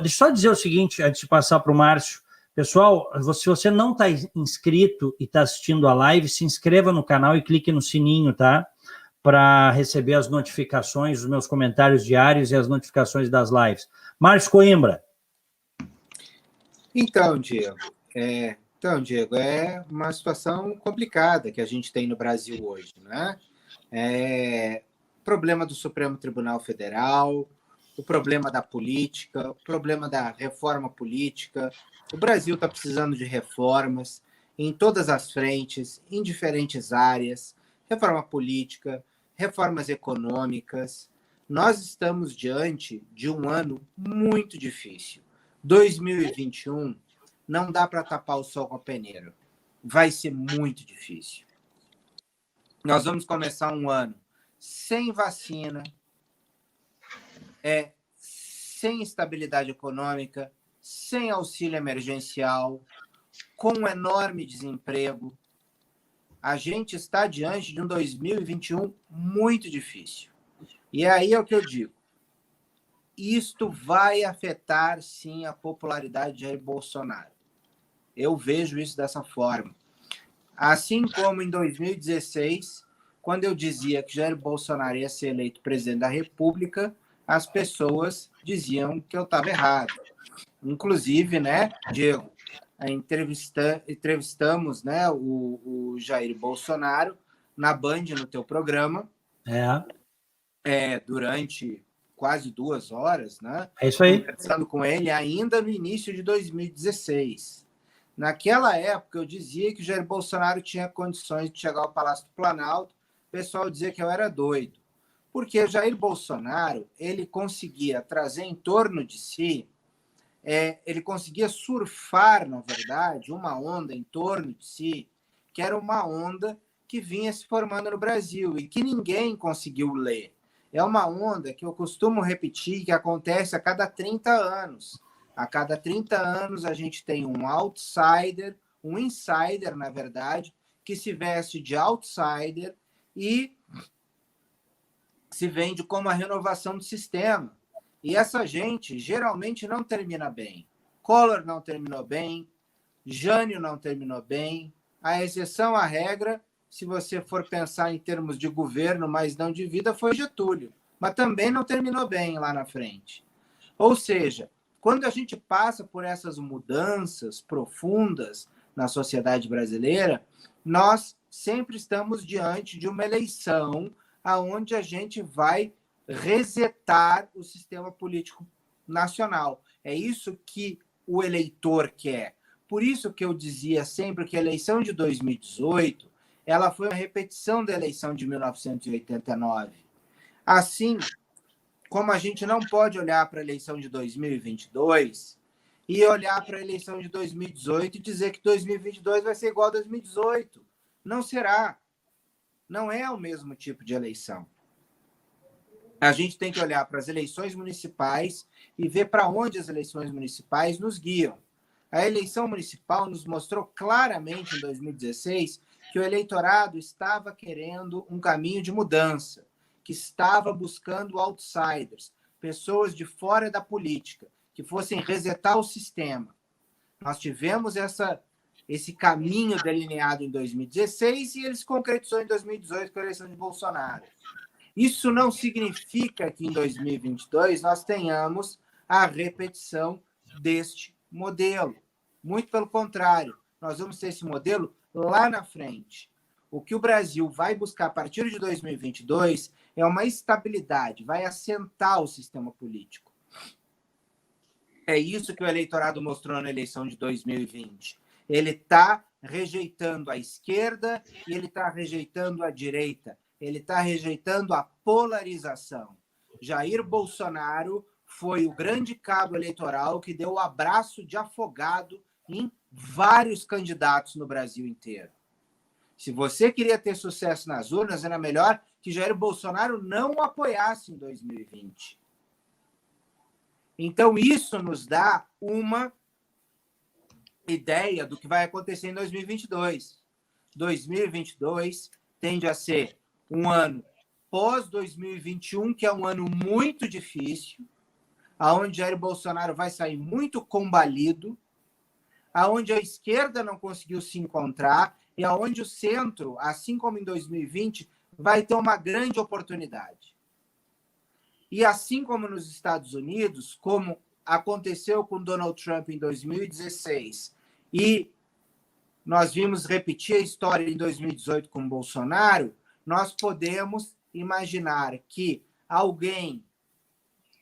Deixa eu só dizer o seguinte, antes de passar para o Márcio. Pessoal, se você não está inscrito e está assistindo a live, se inscreva no canal e clique no sininho, tá? Para receber as notificações, os meus comentários diários e as notificações das lives. Márcio Coimbra. Então, Diego, é uma situação complicada que a gente tem no Brasil hoje, né? Problema do Supremo Tribunal Federal, o problema da política, o problema da reforma política. O Brasil está precisando de reformas em todas as frentes, em diferentes áreas, reforma política, reformas econômicas. Nós estamos diante de um ano muito difícil. 2021 não dá para tapar o sol com a peneira. Vai ser muito difícil. Nós vamos começar um ano sem vacina, sem estabilidade econômica, sem auxílio emergencial, com um enorme desemprego. A gente está diante de um 2021 muito difícil. E aí é o que eu digo. Isto vai afetar, sim, a popularidade de Jair Bolsonaro. Eu vejo isso dessa forma. Assim como em 2016, quando eu dizia que Jair Bolsonaro ia ser eleito presidente da República, as pessoas diziam que eu estava errado. Inclusive, né, Diego, entrevistamos, né, o Jair Bolsonaro na Band, no teu programa, durante quase 2 horas, né? É isso aí. Conversando com ele ainda no início de 2016. Naquela época, eu dizia que o Jair Bolsonaro tinha condições de chegar ao Palácio do Planalto, o pessoal dizia que eu era doido. Porque o Jair Bolsonaro, ele conseguia trazer em torno de si, ele conseguia surfar, na verdade, uma onda em torno de si, que era uma onda que vinha se formando no Brasil e que ninguém conseguiu ler. É uma onda que eu costumo repetir, que acontece a cada 30 anos. A cada 30 anos a gente tem um outsider, um insider, na verdade, que se veste de outsider e se vende como a renovação do sistema. E essa gente geralmente não termina bem. Collor não terminou bem, Jânio não terminou bem. A exceção à regra, se você for pensar em termos de governo, mas não de vida, foi Getúlio. Mas também não terminou bem lá na frente. Ou seja, quando a gente passa por essas mudanças profundas na sociedade brasileira, nós sempre estamos diante de uma eleição onde a gente vai resetar o sistema político nacional. É isso que o eleitor quer. Por isso que eu dizia sempre que a eleição de 2018 ela foi uma repetição da eleição de 1989. Assim como a gente não pode olhar para a eleição de 2022 e olhar para a eleição de 2018 e dizer que 2022 vai ser igual a 2018. Não será. Não é o mesmo tipo de eleição. A gente tem que olhar para as eleições municipais e ver para onde as eleições municipais nos guiam. A eleição municipal nos mostrou claramente em 2016 que o eleitorado estava querendo um caminho de mudança, que estava buscando outsiders, pessoas de fora da política, que fossem resetar o sistema. Nós tivemos esse caminho delineado em 2016 e ele se concretizou em 2018 com a eleição de Bolsonaro. Isso não significa que em 2022 nós tenhamos a repetição deste modelo. Muito pelo contrário, nós vamos ter esse modelo lá na frente. O que o Brasil vai buscar a partir de 2022 é uma estabilidade, vai assentar o sistema político. É isso que o eleitorado mostrou na eleição de 2020. Ele está rejeitando a esquerda e ele está rejeitando a direita. Ele está rejeitando a polarização. Jair Bolsonaro foi o grande cabo eleitoral que deu o abraço de afogado em vários candidatos no Brasil inteiro. Se você queria ter sucesso nas urnas, era melhor que Jair Bolsonaro não o apoiasse em 2020. Então, isso nos dá uma ideia do que vai acontecer em 2022. 2022 tende a ser um ano pós-2021, que é um ano muito difícil, aonde Jair Bolsonaro vai sair muito combalido, aonde a esquerda não conseguiu se encontrar e aonde o centro, assim como em 2020, vai ter uma grande oportunidade. E assim como nos Estados Unidos, como aconteceu com Donald Trump em 2016 e nós vimos repetir a história em 2018 com Bolsonaro, nós podemos imaginar que alguém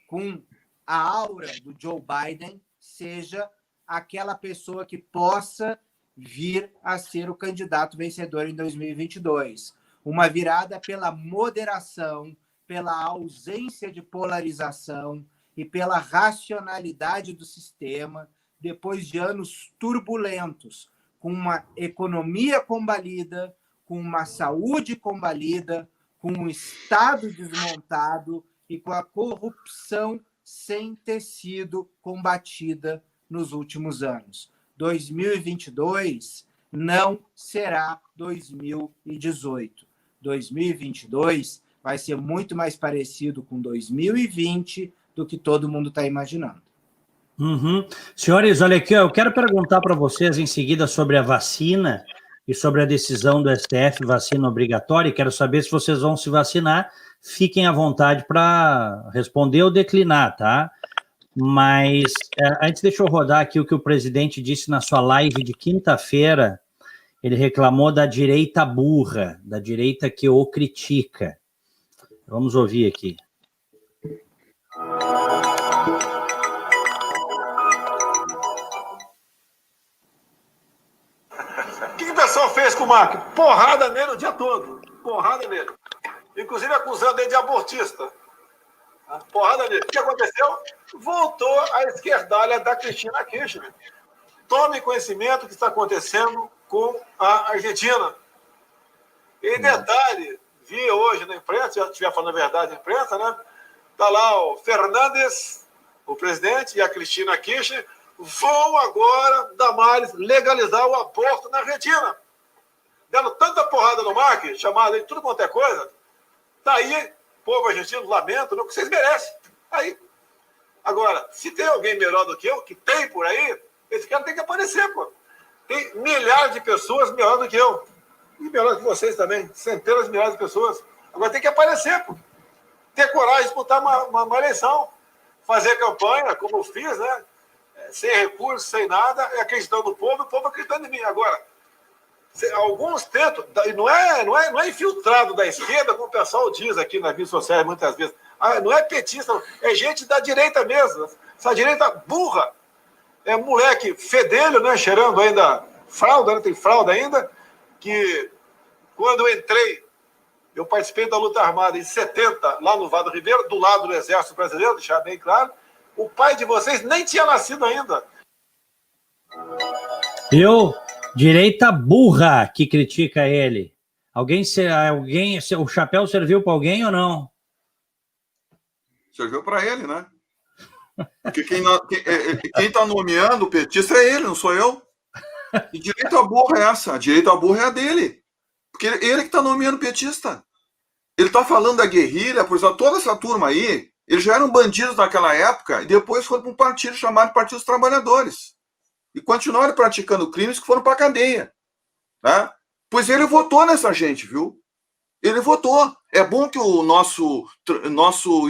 com a aura do Joe Biden seja aquela pessoa que possa vir a ser o candidato vencedor em 2022. Uma virada pela moderação, pela ausência de polarização e pela racionalidade do sistema, depois de anos turbulentos, com uma economia combalida, com uma saúde combalida, com um Estado desmontado e com a corrupção sem ter sido combatida nos últimos anos. 2022 não será 2018. 2022 vai ser muito mais parecido com 2020 do que todo mundo está imaginando. Uhum. Senhores, olha aqui, eu quero perguntar para vocês em seguida sobre a vacina e sobre a decisão do STF, vacina obrigatória. Quero saber se vocês vão se vacinar. Fiquem à vontade para responder ou declinar, tá? Mas antes, deixa eu rodar aqui o que o presidente disse na sua live de quinta-feira. Ele reclamou da direita burra, da direita que o critica. Vamos ouvir aqui. O que o pessoal fez com o Marco? Porrada nele o dia todo. Porrada nele. Inclusive acusando ele de abortista. Porrada nele. O que aconteceu? Voltou a esquerdalha da Cristina Kirchner. Tome conhecimento do que está acontecendo com a Argentina. E detalhe, vi hoje na imprensa, se eu estiver falando a verdade na imprensa, né? Está lá o Fernandes, o presidente, e a Cristina Kirchner vão agora, Damares, legalizar o aborto na Argentina. Dando tanta porrada no Macri, chamada de tudo quanto é coisa. Tá aí, povo argentino, lamento, não, que vocês merecem. Aí. Agora, se tem alguém melhor do que eu, que tem por aí, esse cara tem que aparecer, pô. Tem milhares de pessoas melhor do que eu. E melhor que vocês também. Centenas de milhares de pessoas. Agora tem que aparecer, pô. Ter coragem de disputar uma eleição. Fazer campanha, como eu fiz, né? Sem recursos, sem nada, é acreditando no povo, o povo acreditando em mim. Agora, alguns tentam, não é infiltrado da esquerda, como o pessoal diz aqui nas mídias sociais muitas vezes. Não é petista, é gente da direita mesmo. Essa direita burra. É moleque fedelho, né? Cheirando ainda fralda, né? Tem fralda ainda. Que quando eu entrei, eu participei da luta armada em 70, lá no Vado Ribeiro, do lado do Exército Brasileiro, deixar bem claro. O pai de vocês nem tinha nascido ainda. Direita burra que critica ele. O chapéu serviu para alguém ou não? Serviu para ele, né? Porque quem está nomeando o petista é ele, não sou eu. Que direita burra é essa? A direita burra é a dele. Porque ele que está nomeando o petista. Ele está falando da guerrilha, por exemplo, toda essa turma aí, eles já eram bandidos naquela época e depois foram para um partido chamado Partido dos Trabalhadores. E continuaram praticando crimes que foram para a cadeia. Tá? Pois ele votou nessa gente, viu? Ele votou. É bom que o nosso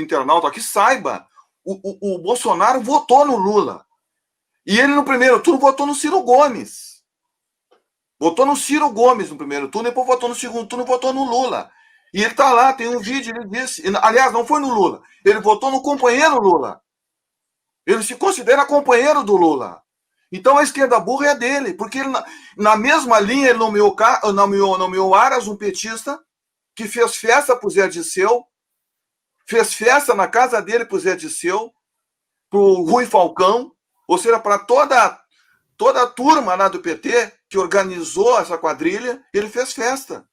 internauta aqui saiba. O Bolsonaro votou no Lula. E ele, no primeiro turno, votou no Ciro Gomes. Votou no Ciro Gomes no primeiro turno, depois votou no segundo turno, votou no Lula. E ele está lá, tem um vídeo, ele disse... Aliás, não foi no Lula. Ele votou no companheiro Lula. Ele se considera companheiro do Lula. Então a esquerda burra é dele, porque ele, na mesma linha ele nomeou Aras, um petista, que fez festa para o Zé Dirceu, fez festa na casa dele para o Zé Disseu, para o Rui Falcão, ou seja, para toda a turma lá do PT que organizou essa quadrilha, ele fez festa.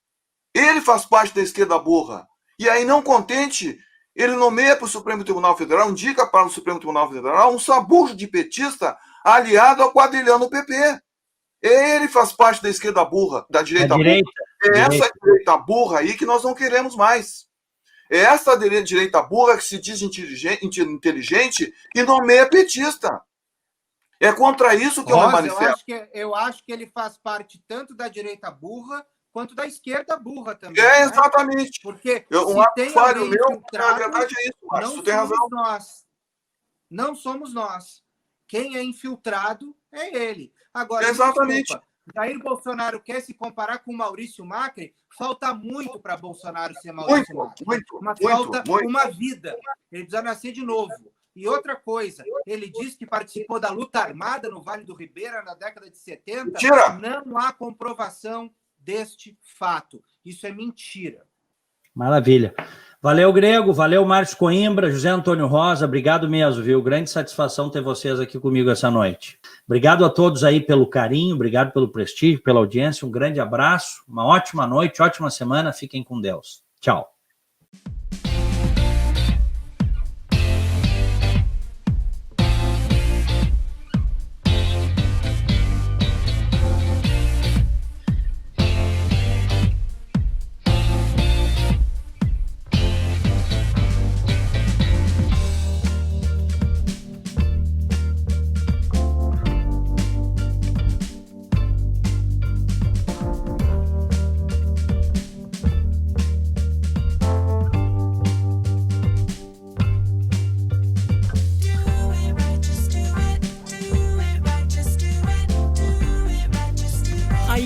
Ele faz parte da esquerda burra. E aí, não contente, ele nomeia para o Supremo Tribunal Federal, indica para o Supremo Tribunal Federal um sabujo de petista aliado ao quadrilhão do PP. Ele faz parte da esquerda burra, da direita burra. É essa direita burra aí que nós não queremos mais. É essa direita burra que se diz inteligente e nomeia petista. É contra isso que eu me manifesto. Eu acho que ele faz parte tanto da direita burra quanto da esquerda burra também. É, exatamente. Né? Porque se tem alguém infiltrado, na verdade é isso, Márcio, tu tem razão. Não somos nós. Quem é infiltrado é ele. Agora, exatamente. Desculpa, Jair Bolsonaro quer se comparar com Maurício Macri? Falta muito para Bolsonaro ser Maurício Macri. Mas falta uma vida. Ele precisa nascer de novo. E outra coisa, ele disse que participou da luta armada no Vale do Ribeira na década de 70. Mentira! Não há comprovação deste fato. Isso é mentira. Maravilha. Valeu, Grego. Valeu, Márcio Coimbra, José Antônio Rosa. Obrigado mesmo, viu? Grande satisfação ter vocês aqui comigo essa noite. Obrigado a todos aí pelo carinho, obrigado pelo prestígio, pela audiência. Um grande abraço, uma ótima noite, ótima semana. Fiquem com Deus. Tchau.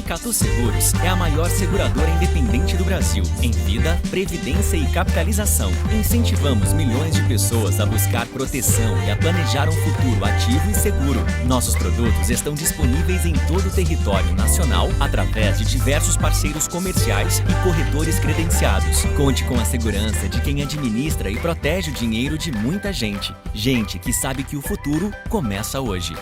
Icatu Seguros é a maior seguradora independente do Brasil em vida, previdência e capitalização. Incentivamos milhões de pessoas a buscar proteção e a planejar um futuro ativo e seguro. Nossos produtos estão disponíveis em todo o território nacional através de diversos parceiros comerciais e corretores credenciados. Conte com a segurança de quem administra e protege o dinheiro de muita gente. Gente que sabe que o futuro começa hoje.